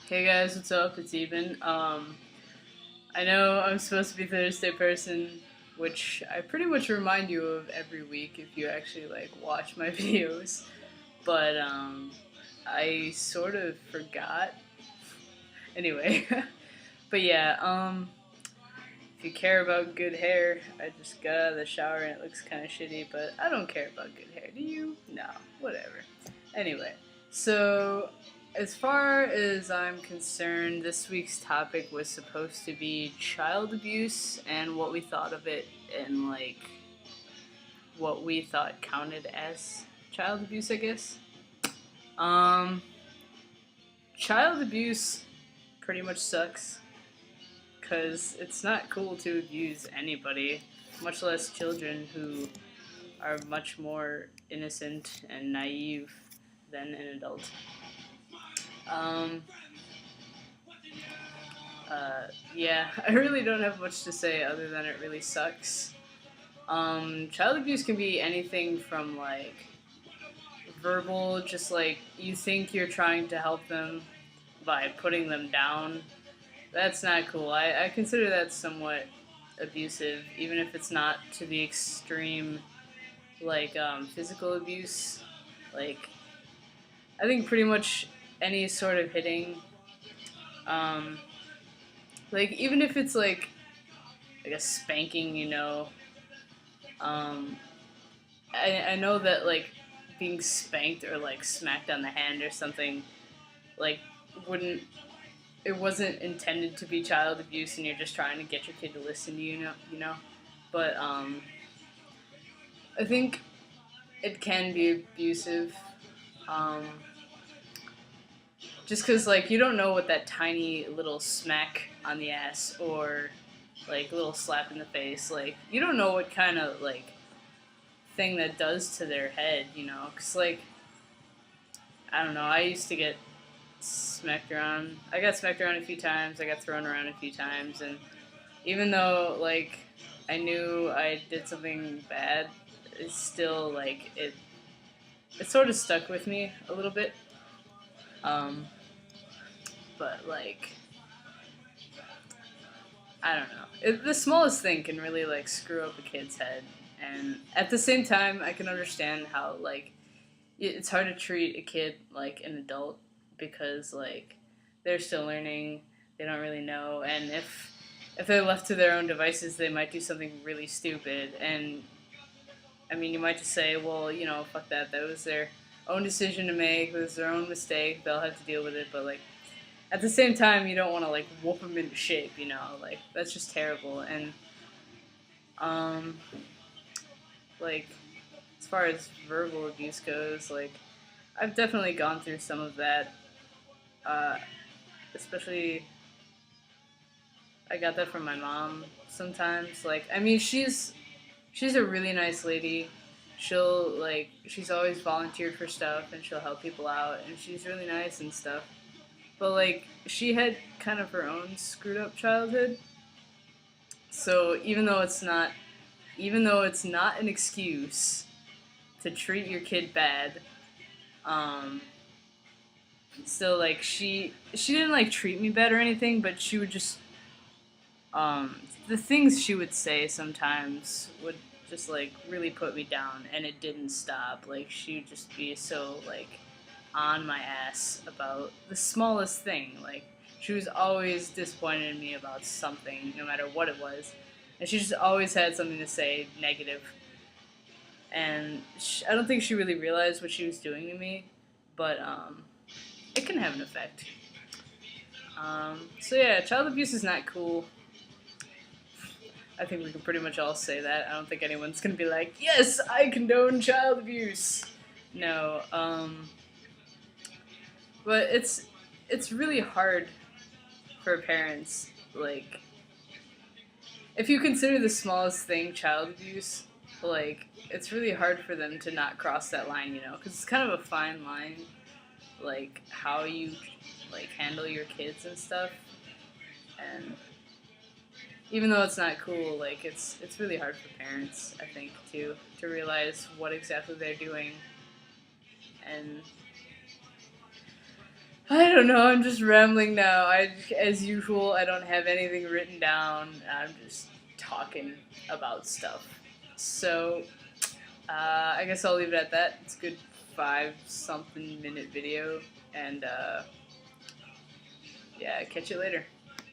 Hey guys, what's up? It's Eben. I know I'm supposed to be Thursday person, which I pretty much remind you of every week if you actually watch my videos. But I sort of forgot. Anyway, but yeah, if you care about good hair, I just got out of the shower and it looks kind of shitty, but I don't care about good hair. Do you? No, whatever. Anyway, so as far as I'm concerned, this week's topic was supposed to be child abuse and what we thought of it and what we thought counted as child abuse, I guess. Um, Child abuse pretty much sucks because it's not cool to abuse anybody, much less children who are much more innocent and naive than an adult. Um, yeah, I really don't have much to say other than it really sucks. Child abuse can be anything from verbal, just you think you're trying to help them by putting them down. That's not cool. I consider that somewhat abusive, even if it's not to the extreme, physical abuse. Like, I think pretty much any sort of hitting, um, even if it's like a spanking, um, I know that being spanked or smacked on the hand or something like wouldn't it wasn't intended to be child abuse and you're just trying to get your kid to listen to you know. But I think it can be abusive. Um, just because you don't know what that tiny little smack on the ass or little slap in the face, you don't know what kind of thing that does to their head, because I don't know, I used to get smacked around. I got smacked around a few times. I got thrown around a few times, and even though I knew I did something bad, it's still it sort of stuck with me a little bit. Um, but I don't know. The smallest thing can really screw up a kid's head, and at the same time, I can understand how it's hard to treat a kid like an adult because they're still learning, they don't really know, and if they're left to their own devices, they might do something really stupid. And I mean, you might just say, well, fuck that. That was their own decision to make. It was their own mistake. They'll have to deal with it. But at the same time, you don't want to whoop them into shape. That's just terrible. And um, as far as verbal abuse goes, I've definitely gone through some of that. Especially, I got that from my mom sometimes. I mean, she's a really nice lady. She's always volunteered for stuff and she'll help people out and she's really nice and stuff. But she had kind of her own screwed up childhood. So even though it's not an excuse to treat your kid bad, still she didn't treat me bad or anything, but she would just the things she would say sometimes would just really put me down, and it didn't stop. She would just be so on my ass about the smallest thing. She was always disappointed in me about something, no matter what it was, and she just always had something to say negative. And I don't think she really realized what she was doing to me, but it can have an effect. So yeah, child abuse is not cool. I think we can pretty much all say that. I don't think anyone's gonna be like, yes, I condone child abuse. No, but it's really hard for parents. If you consider the smallest thing child abuse, it's really hard for them to not cross that line, because it's kind of a fine line, how you handle your kids and stuff, and even though it's not cool, it's really hard for parents, I think, to realize what exactly they're doing. And I don't know, I'm just rambling now. As usual, I don't have anything written down. I'm just talking about stuff. So, I guess I'll leave it at that. It's a good 5-something minute video. And, yeah, catch you later.